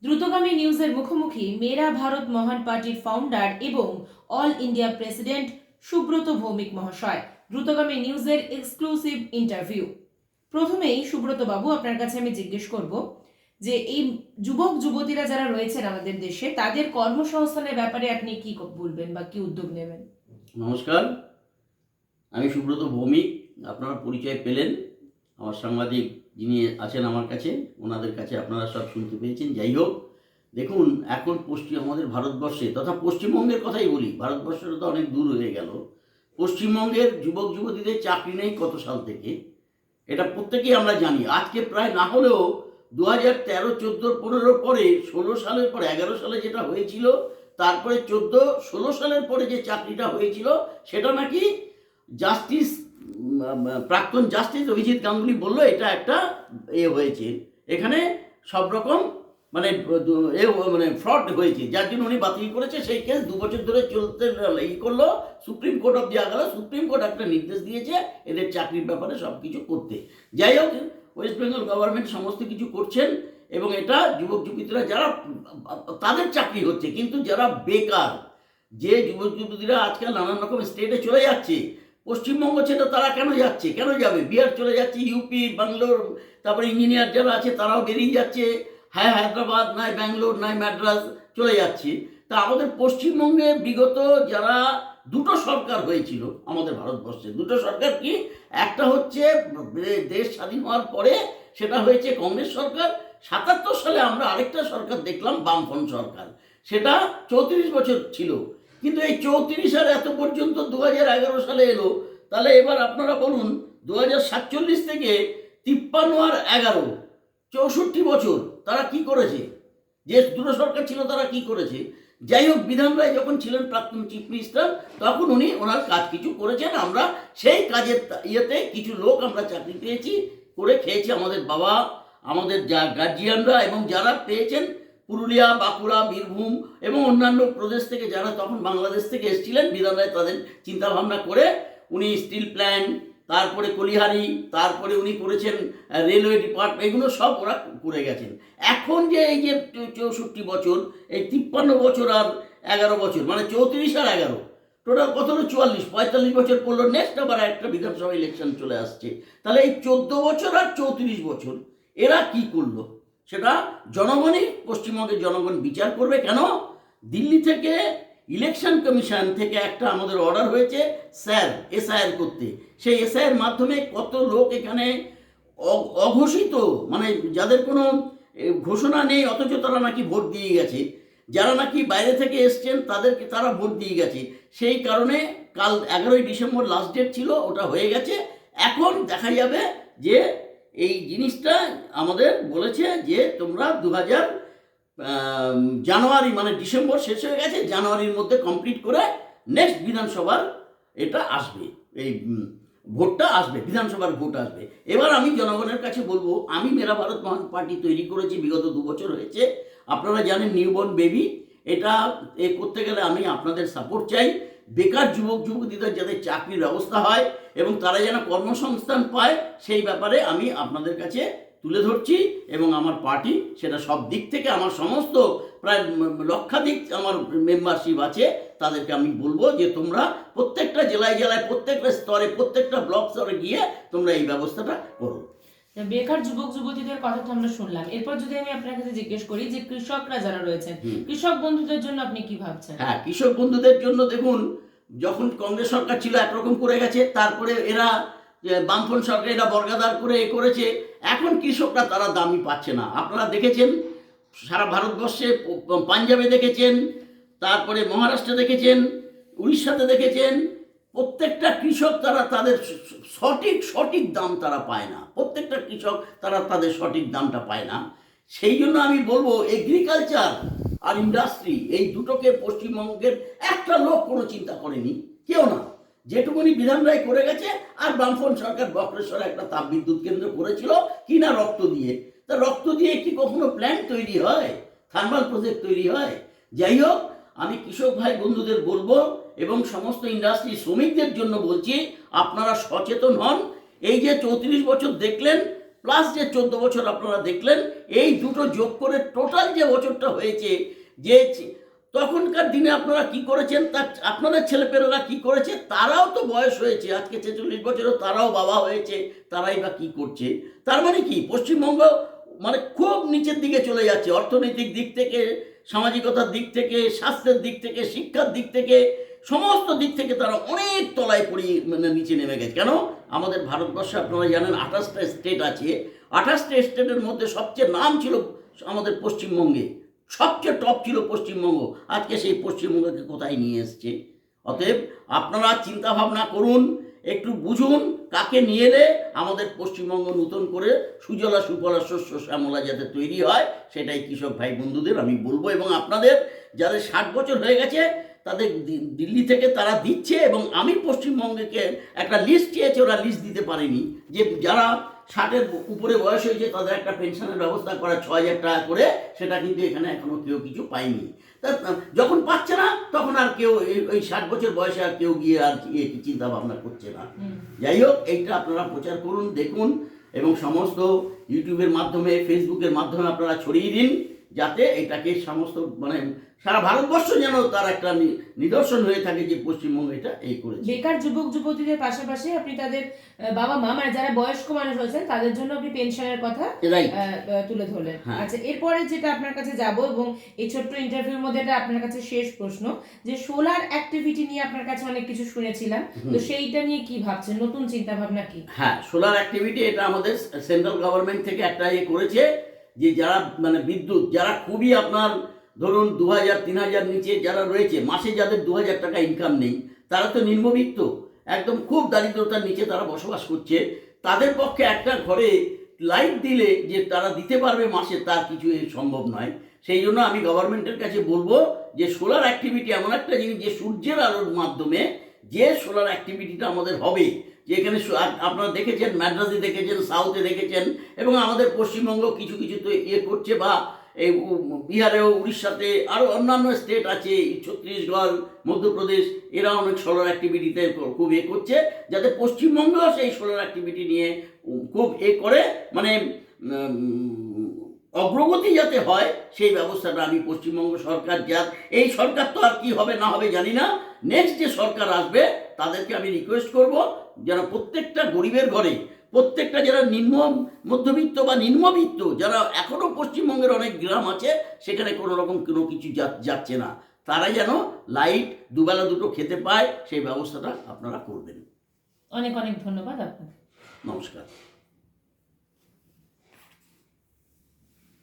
দ্রুতগামী নিউজের মুখোমুখি মেরা ভারত মহান পার্টির ফাউন্ডার এবং all India president Subrata Bhowmik মহাশয়। দ্রুতগামী নিউজের এক্সক্লুসিভ ইন্টারভিউ। প্রথমেই সুব্রত বাবু, আপনার কাছে আমি জিজ্ঞেস করব যে এই যুবক যুবতীরা যারা রয়েছেন আমাদের দেশে, তাদের কর্মসংস্থানের ব্যাপারে আপনি কি বলবেন বা কি উদ্যোগ নেবেন? নমস্কার, আমি সুব্রত ভৌমিক। আপনারা পরিচয় পেলেন, আমার সাংবাদিক যিনি আছেন আমার কাছে, ওনাদের কাছে আপনারা সব শুনতে পেয়েছেন। যাই হোক, দেখুন, এখন আমাদের ভারতবর্ষে তথা পশ্চিমবঙ্গের কথাই বলি, ভারতবর্ষের তো অনেক দূর হয়ে গেল। পশ্চিমবঙ্গের যুবক যুবতীদের চাকরি নেই কত সাল থেকে, এটা প্রত্যেকেই আমরা জানি। আজকে প্রায় না হলেও 2013, 14, 15 পরে 16 সালের পরে 11 সালে যেটা হয়েছিল, তারপরে 14, 16 সালের পরে যে চাকরিটা হয়েছিল সেটা নাকি জাস্টিস, প্রাক্তন জাস্টিস অভিজিৎ গাঙ্গুলি বলল এটা একটা হয়েছে, এখানে সব রকম মানে ফ্রড হয়েছে, যার জন্য উনি বাতিল করেছে। সেই কেস 2 বছর ধরে চলতে করলো, সুপ্রিম কোর্ট অব দেওয়া গেল। সুপ্রিম কোর্ট একটা নির্দেশ দিয়েছে এদের চাকরির ব্যাপারে সব কিছু করতে। যাই হোক, ওয়েস্ট বেঙ্গল গভর্নমেন্ট সমস্ত কিছু করছেন এবং এটা যুবক যুবতীরা যারা তাদের চাকরি হচ্ছে, কিন্তু যারা বেকার, যে যুবক যুবতীরা আজকাল নানান রকম স্টেটে চলে যাচ্ছে, পশ্চিমবঙ্গ ছেড়ে তারা কেন যাচ্ছে, কেন যাবে? বিহার চলে যাচ্ছে, ইউপি, ব্যাঙ্গালোর, তারপরে ইঞ্জিনিয়ার যারা আছে তারাও বেরিয়ে যাচ্ছে, হ্যাঁ হায়দ্রাবাদ নয় ব্যাঙ্গালোর নয় মাদ্রাজ চলে যাচ্ছে। তা আমাদের পশ্চিমবঙ্গে বিগত যারা দুটো সরকার হয়েছিল আমাদের ভারতবর্ষে, দুটো সরকার কি, একটা হচ্ছে দেশ স্বাধীন হওয়ার পরে সেটা হয়েছে কংগ্রেস সরকার। 77 সালে আমরা আরেকটা সরকার দেখলাম, বামফ্রন্ট সরকার, সেটা 34 বছর ছিল। কিন্তু এই 34 আর এত পর্যন্ত 2011 সালে এলো। তাহলে এবার আপনারা বলুন, 2047 থেকে 53 আর 11, 64 বছর তারা কি করেছে? যে দুটো সরকার ছিল তারা কি করেছে? যাই হোক, বিধান রায় যখন ছিলেন প্রাক্তন চিফ মিনিস্টার, তখন উনি ওনার কাজ কিছু করেছেন। আমরা সেই কাজের ইয়েতে কিছু লোক আমরা চাকরি পেয়েছি, করে খেয়েছি আমাদের বাবা, আমাদের গার্জিয়ানরা, এবং যারা পেয়েছেন পুরুলিয়া, বাঁকুড়া, বীরভূম এবং অন্যান্য প্রদেশ থেকে যারা তখন বাংলাদেশ থেকে এসেছিলেন, বিধান রায় তাদের চিন্তাভাবনা করে উনি স্টিল প্ল্যান্ট, তারপরে কলিহারি, তারপরে উনি করেছেন রেলওয়ে ডিপার্টমেন্ট, এগুলো সব ওরা করে গেছেন। এখন যে এই যে 64 বছর, এই 53 বছর আর 11 বছর, মানে 34 আর 11, টোটাল কত হলো? 45 বছর পড়লো। নেক্সট আবার একটা বিধানসভা ইলেকশন চলে আসছে। তাহলে এই 14 বছর আর 34 বছর এরা কি করলো সেটা জনগণই, পশ্চিমবঙ্গের জনগণ বিচার করবে। কেন? দিল্লি থেকে ইলেকশন কমিশন থেকে একটা আমাদের অর্ডার হয়েছে স্যার এসআইআর করতে। সেই এসআইআর মাধ্যমে কত লোক এখানে অঘোষিত, মানে যাদের কোনো ঘোষণা নেই, অথচ তারা নাকি ভোট দিয়ে গেছে, যারা নাকি বাইরে থেকে এসছেন তারা ভোট দিয়ে গেছে। সেই কারণে কাল 11ই ডিসেম্বর লাস্ট ডেট ছিল, ওটা হয়ে গেছে। এখন দেখা যাবে যে এই জিনিসটা আমাদের বলেছে যে তোমরা 2000 জানুয়ারি, মানে ডিসেম্বর শেষ হয়ে গেছে, জানুয়ারির মধ্যে কমপ্লিট করে নেক্সট বিধানসভার এটা আসবে, এই ভোটটা আসবে, বিধানসভার ভোট আসবে। এবার আমি জনগণের কাছে বলবো, আমি মেরা ভারত মহান পার্টি তৈরি করেছি, বিগত 2 বছর হয়েছে। আপনারা জানেন নিউবর্ন বেবি, এটা করতে গেলে আমি আপনাদের সাপোর্ট চাই। বেকার যুবক যুবতীদের যাতে চাকরির ব্যবস্থা হয় এবং তারা যেন কর্মসংস্থান পায়, সেই ব্যাপারে আমি আপনাদের কাছে তুলে ধরছি। এবং আমার পার্টি সেটা সব দিক থেকে, আমার সমস্ত প্রায় লক্ষাধিক আমার মেম্বারশিপ আছে, তাদেরকে আমি বলবো যে তোমরা প্রত্যেকটা জেলায় জেলায়, প্রত্যেকটা স্তরে, প্রত্যেকটা ব্লক স্তরে গিয়ে তোমরা এই ব্যবস্থাটা করো। বেকার যুবক যুবতীদের কথা তো আমরা শুনলাম, এরপর যদি আমি আপনার কাছে জিজ্ঞেস করি যে কৃষকরা যারা রয়েছেন, কৃষক বন্ধুদের জন্য আপনি কি ভাবছেন? হ্যাঁ, কৃষক বন্ধুদের জন্য দেখুন, যখন কংগ্রেস সরকার ছিল একরকম করে গেছে, তারপরে এরা বামফ্রন্ট সরকার এরা বর্গাদার করে করেছে। এখন কৃষকরা তারা দামই পাচ্ছে না। আপনারা দেখেছেন সারা ভারতবর্ষে, পাঞ্জাবে দেখেছেন, তারপরে মহারাষ্ট্রে দেখেছেন, উড়িষ্যাতে দেখেছেন, প্রত্যেকটা কৃষক তারা তাদের সঠিক দাম তারা পায় না। প্রত্যেকটা কৃষক তারা তাদের সঠিক দামটা পায় না। সেই জন্য আমি বলবো, এগ্রিকালচার আর ইন্ডাস্ট্রি, এই দুটোকে পশ্চিমবঙ্গের একটা লোক কোনো চিন্তা করেনি, কেউ না। যেটুকুনি বিধান রায় করে গেছে, আর বামফ্রন্ট সরকার বক্রেশ্বরে একটা তাপবিদ্যুৎ কেন্দ্র করেছিল কিনা রক্ত দিয়ে। তা রক্ত দিয়ে কি কখনো প্ল্যান্ট তৈরি হয়, থার্মাল প্রজেক্ট তৈরি হয়? যাই হোক, আমি কৃষক ভাই বন্ধুদের বলবো এবং সমস্ত ইন্ডাস্ট্রি শ্রমিকদের জন্য বলছি, আপনারা সচেতন হন। এই যে 34 বছর দেখলেন, প্লাস যে 14 বছর আপনারা দেখলেন, এই দুটো যোগ করে টোটাল যে বছরটা হয়েছে, যে তখনকার দিনে আপনারা কি করেছেন, তার আপনাদের ছেলেপেলেরা কি করেছে, তারাও তো বয়স হয়েছে, আজকে 46 বছরও তারাও বাবা হয়েছে, তারাই বা কি করছে। তার মানে কি, পশ্চিমবঙ্গ মানে খুব নিচের দিকে চলে যাচ্ছে, অর্থনৈতিক দিক থেকে, সামাজিকতার দিক থেকে, স্বাস্থ্যের দিক থেকে, শিক্ষার দিক থেকে, সমস্ত দিক থেকে তারা অনেক তলায় পড়িয়ে মানে নিচে নেমে গেছে। কেন? আমাদের ভারতবর্ষে আপনারা জানেন 28টা স্টেট আছে, 28টা স্টেটের মধ্যে সবচেয়ে নাম ছিল আমাদের পশ্চিমবঙ্গে, সবচেয়ে টপ ছিল পশ্চিমবঙ্গ। আজকে সেই পশ্চিমবঙ্গকে কোথায় নিয়ে এসছে? অতএব আপনারা চিন্তা ভাবনা করুন, একটু বুঝুন কাকে নিয়ে এলে আমাদের পশ্চিমবঙ্গ নতুন করে সুজলা সুফলা শস্য শ্যামলা যাতে তৈরি হয়, সেটাই কৃষক ভাই বন্ধুদের আমি বলবো। এবং আপনাদের যাদের 60 বছর হয়ে গেছে তাদের দিল্লি থেকে তারা দিচ্ছে, এবং আমি পশ্চিমবঙ্গকে একটা লিস্ট চেয়েছি, ওরা লিস্ট দিতে পারেনি, যে যারা 60-এর উপরে বয়স হয়েছে তাদের একটা পেনশনের ব্যবস্থা করা 6,000 টাকা করে, সেটা কিন্তু এখানে এখনো কেউ কিছু পায়নি। তা যখন পাচ্ছে না তখন আর কেউ ওই 60 বছর বয়সে আর কেউ গিয়ে আর চিন্তা ভাবনা করছে না। যাই হোক, এইটা আপনারা প্রচার করুন, দেখুন, এবং সমস্ত ইউটিউবের মাধ্যমে, ফেসবুকের মাধ্যমে আপনারা ছড়িয়ে দিন, যাতে এটাকে সমস্ত মানে সারা ভারতবর্ষ যেন তার একটা নিদর্শন হয়ে থাকে যে পশ্চিমবঙ্গ এটা এই করেছে। বেকার যুবক যুবতীদের পাশাপাশি আপনি তাদের বাবা মা মানে যারা বয়স্ক মানুষ হয়েছেন তাদের জন্য আপনি পেনশনের কথা তুলে ধরলেন। আচ্ছা, এরপরে যেটা আপনার কাছে যাব, এবং এই ছোট্ট ইন্টারভিউর মধ্যে এটা আপনার কাছে শেষ প্রশ্ন, যে সোলার অ্যাক্টিভিটি নিয়ে আপনার কাছে অনেক কিছু শুনেছিলাম, তো সেইটা নিয়ে কি ভাবছেন, নতুন চিন্তা ভাবনা কি? হ্যাঁ, সোলার অ্যাক্টিভিটি এটা আমাদের সেন্ট্রাল গভর্নমেন্ট থেকে একটা করেছে, যে যারা মানে বিদ্যুৎ, যারা খুবই আপনার ধরুন 2,000 3,000 নিচে যারা রয়েছে, মাসে যাদের 2,000 টাকা ইনকাম নেই, তারা তো নিম্নবিত্ত, একদম খুব দারিদ্রতার নিচে তারা বসবাস করছে, তাদের পক্ষে একটা ঘরে লাইট দিলে যে তারা দিতে পারবে মাসে, তার কিছু সম্ভব নয়। সেই জন্য আমি গভর্নমেন্টের কাছে বলবো যে সোলার অ্যাক্টিভিটি এমন একটা জিনিস, যে সূর্যের আলোর মাধ্যমে যে সোলার অ্যাক্টিভিটিটা আমাদের হবে, যেখানে আপনারা দেখেছেন, ম্যাড্রাসে দেখেছেন, সাউথে দেখেছেন, এবং আমাদের পশ্চিমবঙ্গ কিছু কিছু তো করছে, বা এই বিহারেও, উড়িষ্যাতে, আরও অন্যান্য স্টেট আছে, ছত্তিশগড়, মধ্যপ্রদেশ, এরা অনেক সোলার অ্যাক্টিভিটিতে খুব করছে, যাতে পশ্চিমবঙ্গ সেই সোলার অ্যাক্টিভিটি নিয়ে খুব করে, মানে অগ্রগতি যাতে হয়, সেই ব্যবস্থাটা আমি পশ্চিমবঙ্গ সরকার, এই সরকার তো আর কি হবে না হবে জানি না, নেক্সট যে সরকার আসবে তাদেরকে আমি রিকোয়েস্ট করব যেন প্রত্যেকটা গরিবের ঘরে, প্রত্যেকটা যারা নিম্ন মধ্যবিত্ত বা নিম্নবিত্ত, যারা এখনও পশ্চিমবঙ্গের অনেক গ্রাম আছে সেখানে কোনো রকম কোনো কিছু যাচ্ছে না, তারা যেন লাইট দুবেলা দুটো খেতে পায়, সেই ব্যবস্থাটা আপনারা করবেন। অনেক অনেক ধন্যবাদ আপনাকে। নমস্কার।